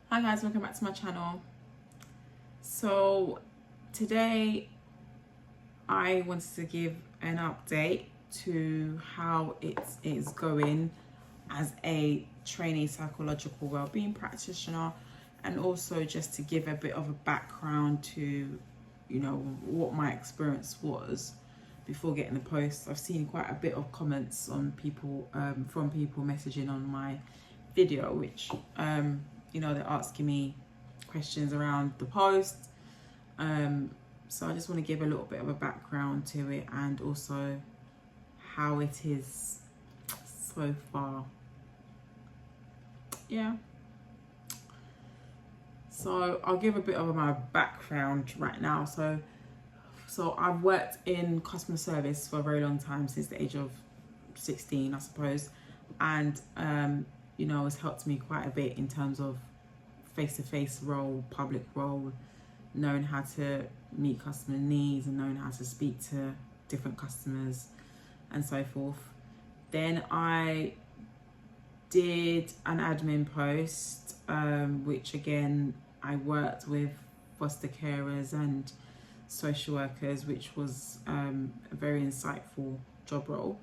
Hi guys, welcome back to my channel. So today I wanted to give an update to how it is going as a trainee psychological wellbeing practitioner, and also just to give a bit of a background to what my experience was before getting the post. I've seen quite a bit of comments on people from people messaging on my video, which they're asking me questions around the post. So I just want to give a little bit of a background to it, and also how it is so far. Yeah. So I'll give a bit of my background right now. So I've worked in customer service for a very long time, since the age of 16, I suppose. And, it's helped me quite a bit in terms of face-to-face role, public role, knowing how to meet customer needs and knowing how to speak to different customers and so forth. Then I did an admin post, which again, I worked with foster carers and social workers, which was a very insightful job role.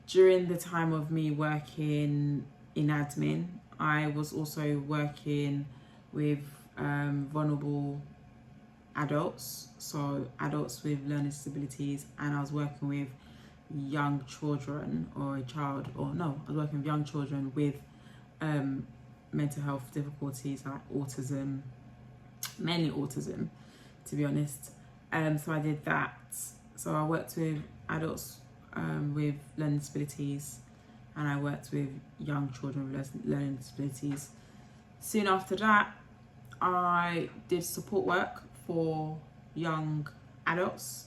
During the time of me working in admin, I was also working with vulnerable adults, so adults with learning disabilities, and I was working with young children, I was working with young children with mental health difficulties like autism, mainly autism, to be honest. So I did that. So I worked with adults with learning disabilities, and I worked with young children with learning disabilities. Soon after that, I did support work for young adults,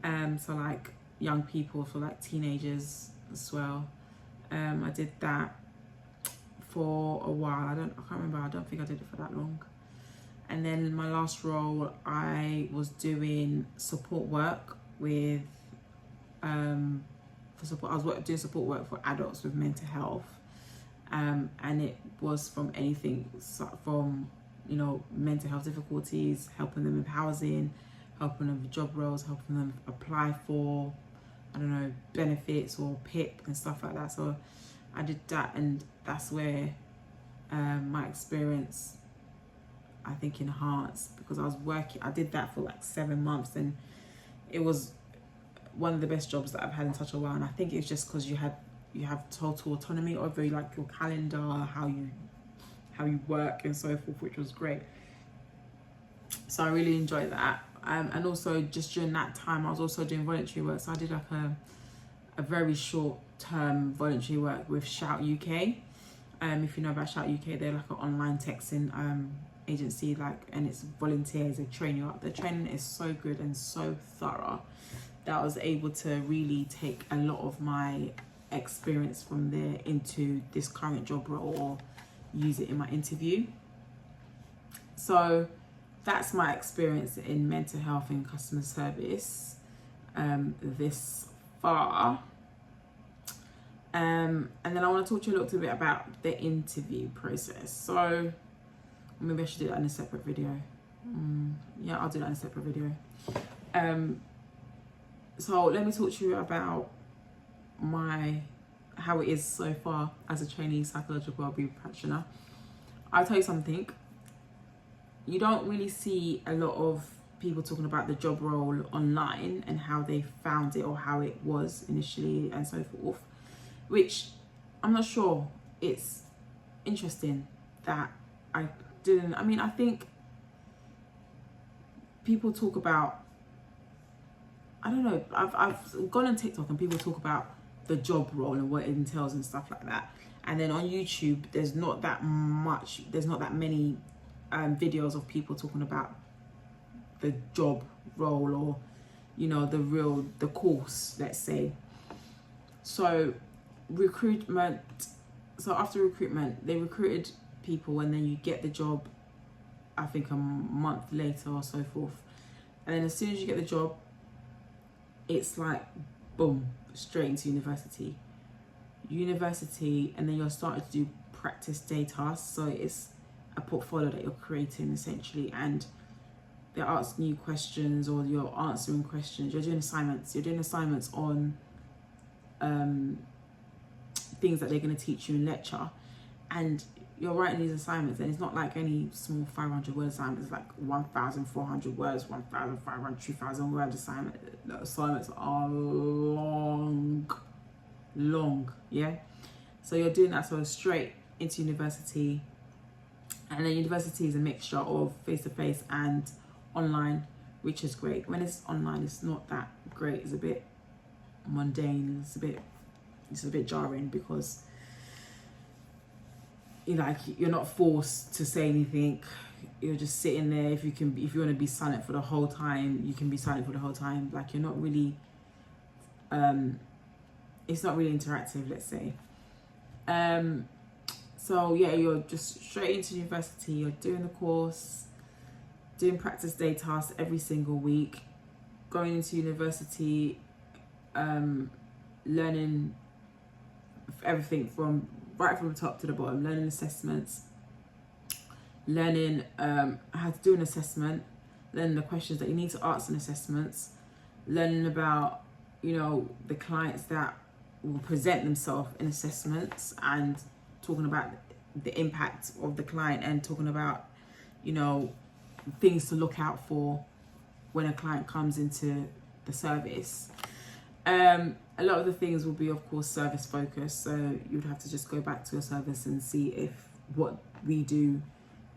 so like young people, for like teenagers as well. I did that for a while. I can't remember. I don't think I did it for that long. And then my last role, I was doing support work with doing support work for adults with mental health, and it was from anything from mental health difficulties, helping them with housing, helping them with job roles, helping them apply for benefits or PIP and stuff like that. So I did that, and that's where my experience, I think, enhanced, because I did that for like 7 months, and it was one of the best jobs that I've had in such a while. And I think it's just because you have total autonomy over like your calendar, how you work and so forth, which was great. So I really enjoyed that. And also just during that time, I was also doing voluntary work. So I did like a very short term voluntary work with Shout UK. If you know about Shout UK, they're like an online texting agency, and it's volunteers. They train you up. The training is so good and so thorough that I was able to really take a lot of my experience from there into this current job role, or use it in my interview. So that's my experience in mental health and customer service this far. And then I want to talk to you a little bit about the interview process. So maybe I should do that in a separate video. Yeah, I'll do that in a separate video. So let me talk to you about how it is so far as a trainee psychological wellbeing practitioner. I'll tell you something. You don't really see a lot of people talking about the job role online and how they found it, or how it was initially and so forth, which I'm not sure. It's interesting that I didn't. I think people talk about, I don't know, I've gone on TikTok and people talk about the job role and what it entails and stuff like that. And then on YouTube, there's not that many videos of people talking about the job role, or the course, let's say. So after recruitment, they recruited people, and then you get the job, I think a month later or so forth. And then as soon as you get the job, it's like boom, straight into university, and then you're starting to do practice day tasks. So a portfolio that you're creating essentially, and they're asking you questions or you're answering questions. You're doing assignments. You're doing assignments on things that they're going to teach you in lecture, and you're writing these assignments, and it's not like any small 500 word assignment. It's like 1,400 words, 1,500, 2,000 word assignment. The assignments are long, yeah. So you're doing that sort of straight into university, and then university is a mixture of face-to-face and online, which is great. When it's online, it's not that great. It's a bit mundane. It's a bit jarring because you're not forced to say anything. You're just sitting there. If you want to be silent for the whole time, you can be silent for the whole time. Like, you're not really it's not really interactive, let's say. So yeah, you're just straight into university. You're doing the course, doing practice day tasks every single week, going into university, learning everything from right from the top to the bottom, learning assessments, learning how to do an assessment, learning the questions that you need to answer in assessments, learning about, the clients that will present themselves in assessments, and talking about the impact of the client, and talking about, things to look out for when a client comes into the service. A lot of the things will be, of course, service focused, so you would have to just go back to a service and see if what we do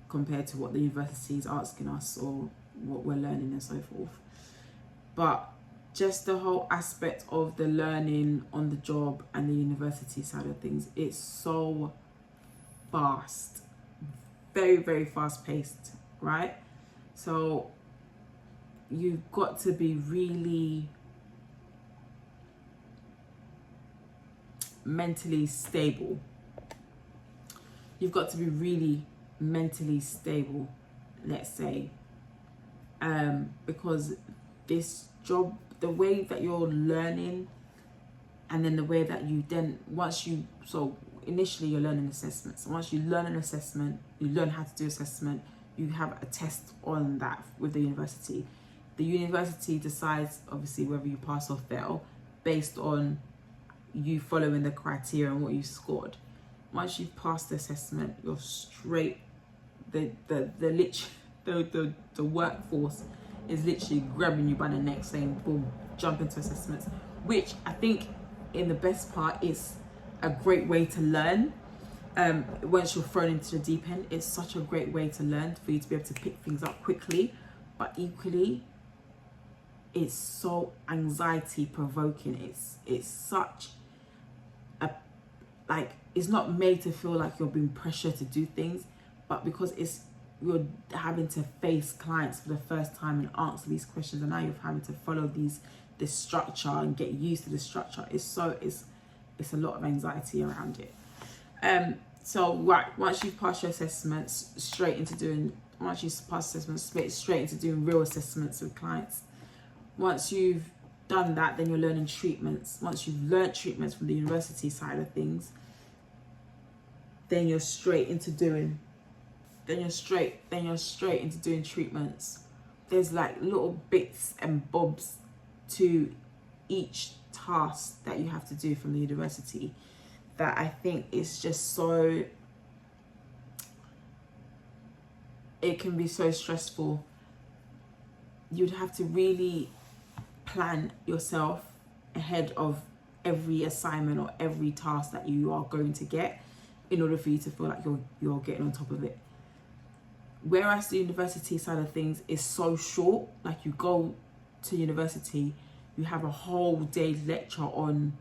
compared to what the university is asking us or what we're learning and so forth. But just the whole aspect of the learning on the job and the university side of things, it's so fast, very, very fast paced, right? So you've got to be really mentally stable. You've got to be really mentally stable, let's say, because this job, the way that you're learning, and then the way that you then, initially you're learning assessments. Once you learn an assessment, you learn how to do assessment, you have a test on that with the university. The university decides, obviously, whether you pass or fail based on you following the criteria and what you scored. Once you've passed the assessment, you're straight. The workforce is literally grabbing you by the neck, saying, boom, jump into assessments, which I think in the best part is a great way to learn. Once you're thrown into the deep end, it's such a great way to learn, for you to be able to pick things up quickly, but equally it's so anxiety provoking. It's such a, it's not made to feel like you're being pressured to do things, but because you're having to face clients for the first time and answer these questions, and now you're having to follow this structure and get used to the structure. It's a lot of anxiety around it. So once you pass your assessments, straight into doing real assessments with clients. Once you've done that, then you're learning treatments. Once you've learned treatments from the university side of things, then you're straight into doing treatments. There's like little bits and bobs to each task that you have to do from the university that I think is just so, it can be so stressful. You'd have to really plan yourself ahead of every assignment or every task that you are going to get in order for you to feel like you're getting on top of it. Whereas the university side of things is so short, like you go to university, you have a whole day lecture on,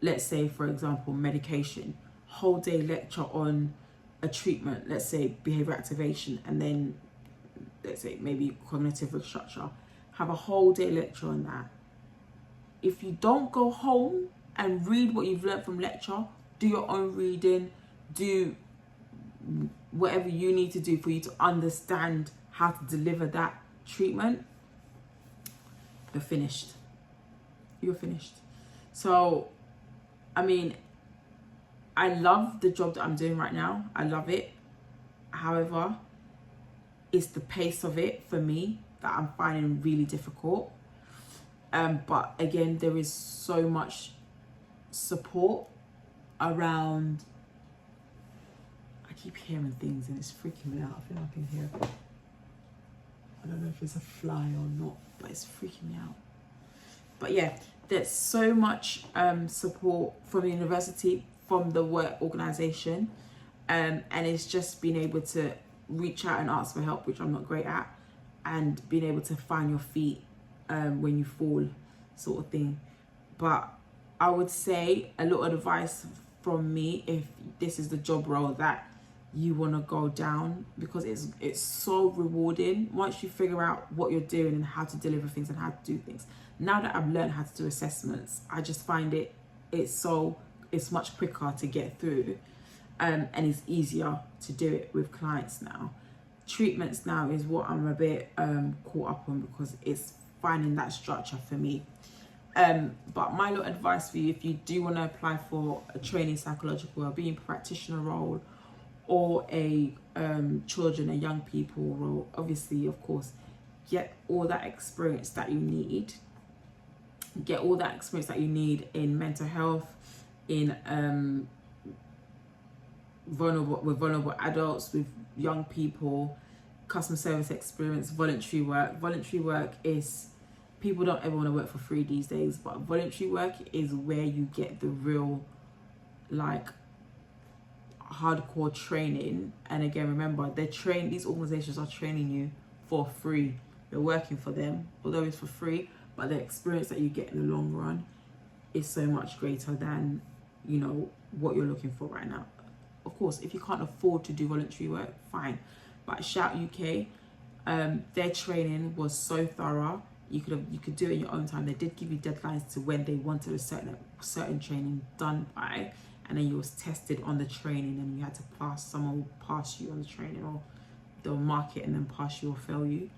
let's say, for example, medication, whole day lecture on a treatment, let's say behavior activation, and then let's say maybe cognitive restructure, have a whole day lecture on that. If you don't go home and read what you've learned from lecture, do your own reading, do whatever you need to do for you to understand how to deliver that treatment, you're finished. So, I mean, I love the job that I'm doing right now. I love it. However, it's the pace of it for me that I'm finding really difficult. But again, there is so much support around. I keep hearing things and it's freaking me out. I feel like I can hear it. I don't know if it's a fly or not, but it's freaking me out. But yeah, there's so much support from the university, from the work organisation, and it's just being able to reach out and ask for help, which I'm not great at, and being able to find your feet when you fall, sort of thing. But I would say a lot of advice from me, if this is the job role that you want to go down, because it's so rewarding once you figure out what you're doing and how to deliver things and how to do things. Now that I've learned how to do assessments, I just find it's much quicker to get through, and it's easier to do it with clients now. Treatments now is what I'm a bit caught up on, because it's finding that structure for me. But my little advice for you, if you do want to apply for a trainee psychological wellbeing practitioner role, or a children and young people role, obviously, of course, get all that experience that you need. Get all that experience that you need in mental health, in vulnerable adults, with young people, customer service experience, voluntary work. Voluntary work is, people don't ever want to work for free these days, but voluntary work is where you get the real, like, hardcore training. And again, remember, these organizations are training you for free. You're working for them, although it's for free, but the experience that you get in the long run is so much greater than, you know, what you're looking for right now. Of course, if you can't afford to do voluntary work, fine. But Shout UK, their training was so thorough. You could do it in your own time. They did give you deadlines to when they wanted a certain training done by, and then you was tested on the training, and you had to pass. Someone will pass you on the training, or they'll mark it and then pass you or fail you.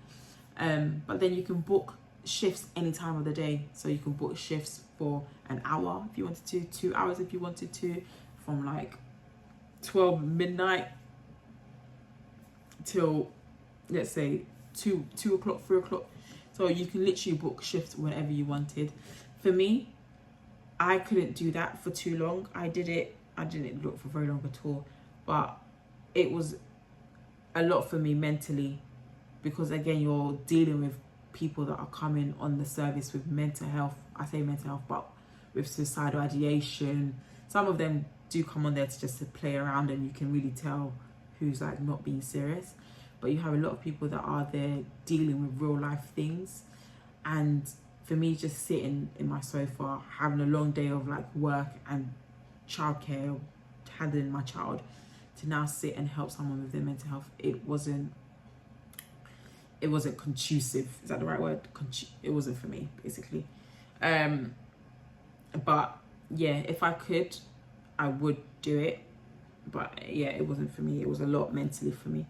But then you can book shifts any time of the day. So you can book shifts for an hour if you wanted to, 2 hours if you wanted to, from like 12 midnight till, let's say, 2 o'clock, 3 o'clock. So you can literally book shifts whenever you wanted. For me, I couldn't do that for too long. I didn't look for very long at all, but it was a lot for me mentally, because again, you're dealing with people that are coming on the service with mental health. I say mental health, but with suicidal ideation. Some of them do come on there to play around, and you can really tell who's like not being serious. But you have a lot of people that are there dealing with real life things. And for me, just sitting in my sofa, having a long day of like work and childcare, handling my child, to now sit and help someone with their mental health, it wasn't conducive. Is that the right word? It wasn't for me, basically. But yeah, if I could, I would do it. But yeah, it wasn't for me. It was a lot mentally for me.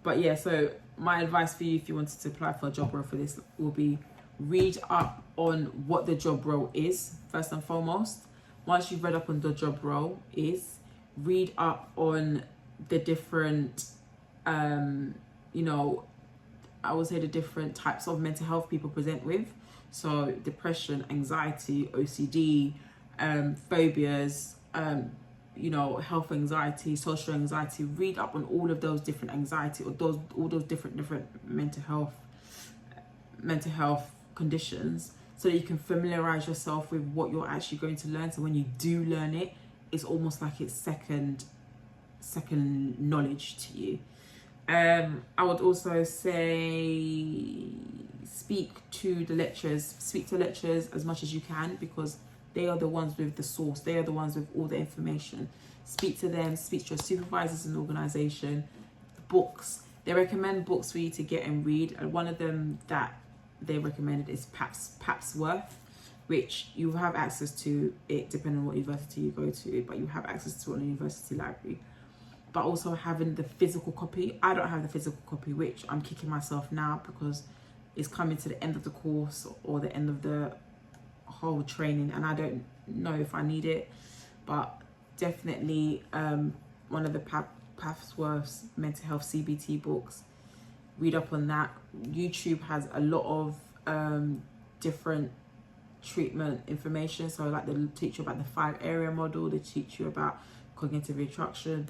But yeah, so my advice for you, if you wanted to apply for a job role for this, will be read up on what the job role is, first and foremost. Once you've read up on the job role read up on the different, you know, I would say the different types of mental health people present with. So depression, anxiety, OCD, phobias, you know, health anxiety, social anxiety. Read up on all of those different anxiety, or all those different mental health conditions, so that you can familiarize yourself with what you're actually going to learn. So when you do learn it, it's almost like it's second knowledge to you. I would also say speak to lecturers as much as you can, because they are the ones with the source. They are the ones with all the information. Speak to them, speak to your supervisors in the organisation. Books. They recommend books for you to get and read. And one of them that they recommended is Pap's Worth, which you have access to it depending on what university you go to, but you have access to it on the university library. But also having the physical copy. I don't have the physical copy, which I'm kicking myself now, because it's coming to the end of the course or the end of the whole training, and I don't know if I need it. But definitely one of the Pathsworth's mental health CBT books. Read up on that. YouTube has a lot of different treatment information. So like they teach you about the 5 area model, they teach you about cognitive restructure,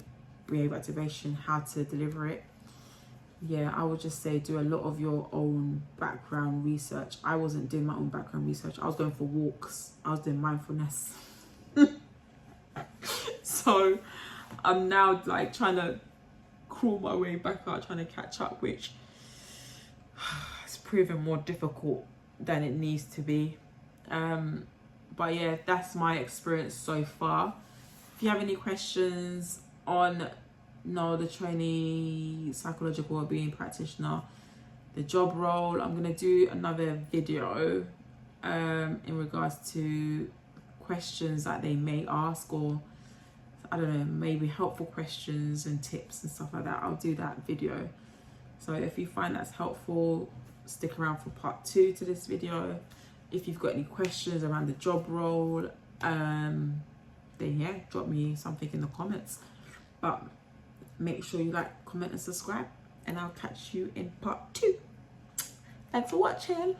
behavior activation, how to deliver it. Yeah, I would just say do a lot of your own background research. I wasn't doing my own background research. I was going for walks. I was doing mindfulness. So I'm now like trying to crawl my way back out, trying to catch up, which it's proven more difficult than it needs to be. But yeah, that's my experience so far. If you have any questions on the trainee psychological wellbeing practitioner, the job role, I'm gonna do another video in regards to questions that they may ask, or I don't know, maybe helpful questions and tips and stuff like that. I'll do that video. So if you find that's helpful, stick around for part 2 to this video. If you've got any questions around the job role, then yeah, drop me something in the comments. But make sure you like, comment and subscribe, and I'll catch you in part 2. Thanks for watching.